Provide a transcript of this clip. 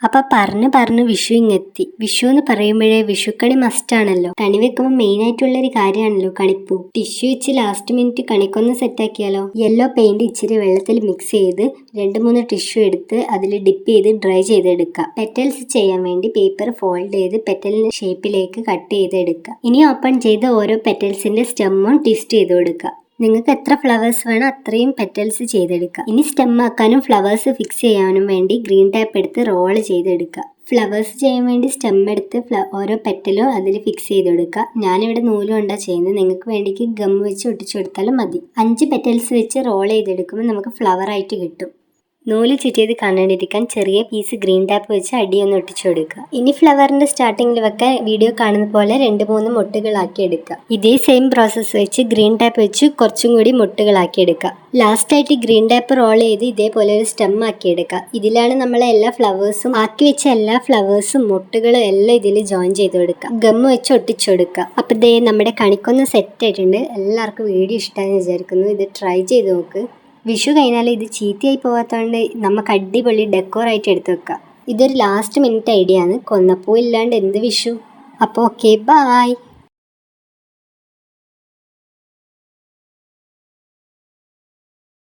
അപ്പൊ പറഞ്ഞ് വിഷു ഇങ്ങെത്തി. വിഷു എന്ന് പറയുമ്പോഴേ വിഷുക്കണി മസ്റ്റ് ആണല്ലോ. കണി വെക്കുമ്പോൾ മെയിൻ ആയിട്ടുള്ള ഒരു കാര്യമാണല്ലോ കണിപ്പൂ. ടിഷ്യൂ വെച്ച് ലാസ്റ്റ് മിനിറ്റ് കണിക്കൊന്ന് സെറ്റാക്കിയാലോ. യെല്ലോ പെയിന്റ് ഇച്ചിരി വെള്ളത്തിൽ മിക്സ് ചെയ്ത് 2-3 ടിഷ്യൂ എടുത്ത് അതിൽ ഡിപ്പ് ചെയ്ത് ഡ്രൈ ചെയ്തെടുക്കുക. പെറ്റൽസ് ചെയ്യാൻ വേണ്ടി പേപ്പർ ഫോൾഡ് ചെയ്ത് പെറ്റലിന്റെ ഷേപ്പിലേക്ക് കട്ട് ചെയ്തെടുക്കുക. ഇനി ഓപ്പൺ ചെയ്ത് ഓരോ പെറ്റൽസിന്റെ സ്റ്റെമ്മും ട്വിസ്റ്റ് ചെയ്ത് കൊടുക്കുക. നിങ്ങൾക്ക് എത്ര ഫ്ലവേഴ്സ് വേണം അത്രയും പെറ്റൽസ് ചെയ്തെടുക്കുക. ഇനി സ്റ്റെം ആക്കാനും ഫ്ലവേഴ്സ് ഫിക്സ് ചെയ്യാനും വേണ്ടി ഗ്രീൻ ടാപ്പ് എടുത്ത് റോൾ ചെയ്തെടുക്കുക. ഫ്ലവേഴ്സ് ചെയ്യാൻ വേണ്ടി സ്റ്റെം എടുത്ത് ഓരോ പെറ്റലും അതിൽ ഫിക്സ് ചെയ്ത് കൊടുക്കുക. ഞാനിവിടെ നൂല് കൊണ്ടാണ് ചെയ്യുന്നത്. നിങ്ങൾക്ക് വേണ്ടിക്ക് ഗം വെച്ച് ഒട്ടിച്ചു കൊടുത്താലും മതി. 5 പെറ്റൽസ് വെച്ച് റോൾ ചെയ്തെടുക്കുമ്പോൾ നമുക്ക് ഫ്ലവർ ആയിട്ട് കിട്ടും. നൂല് ചുറ്റിയത് കാണാണ്ടിരിക്കാൻ ചെറിയ പീസ് ഗ്രീൻ ടാപ്പ് വെച്ച് അടിയൊന്ന് ഒട്ടിച്ചു കൊടുക്കുക. ഇനി ഫ്ലവറിന്റെ സ്റ്റാർട്ടിങ്ങിൽ വെക്കാൻ വീഡിയോ കാണുന്ന പോലെ 2-3 മുട്ടുകളാക്കി എടുക്കുക. ഇതേ സെയിം പ്രോസസ്സ് വെച്ച് ഗ്രീൻ ടാപ്പ് വെച്ച് കുറച്ചും കൂടി മുട്ടുകളാക്കി എടുക്കുക. ലാസ്റ്റായിട്ട് ഗ്രീൻ ടാപ്പ് റോൾ ചെയ്ത് ഇതേപോലെ ഒരു സ്റ്റെം ആക്കി എടുക്കുക. ഇതിലാണ് നമ്മളെ എല്ലാ ഫ്ലവേഴ്സും ആക്കി വെച്ച എല്ലാ ഫ്ലവേഴ്സും മുട്ടുകളും എല്ലാം ഇതിൽ ജോയിൻ ചെയ്ത് കൊടുക്കുക. ഗം വെച്ച് ഒട്ടിച്ചു കൊടുക്കുക. അപ്പോൾ ഇതേ നമ്മുടെ കണിക്കൊന്ന് സെറ്റ് ആയിട്ടുണ്ട്. എല്ലാവർക്കും വീഡിയോ ഇഷ്ടമായെന്ന് വിചാരിക്കുന്നു. ഇത് ട്രൈ ചെയ്ത് നോക്ക്. വിഷു കഴിഞ്ഞാൽ ഇത് ചീത്തയായി പോകാത്തതുകൊണ്ട് നമുക്ക് അടിപൊളി ഡെക്കോറായിട്ട് എടുത്ത് വെക്കാം. ഇതൊരു ലാസ്റ്റ് മിനിറ്റ് ഐഡിയ ആണ്. കൊന്നപ്പൂ ഇല്ലാണ്ട് എന്ത് വിഷു. അപ്പോൾ ഓക്കെ, ബായ്.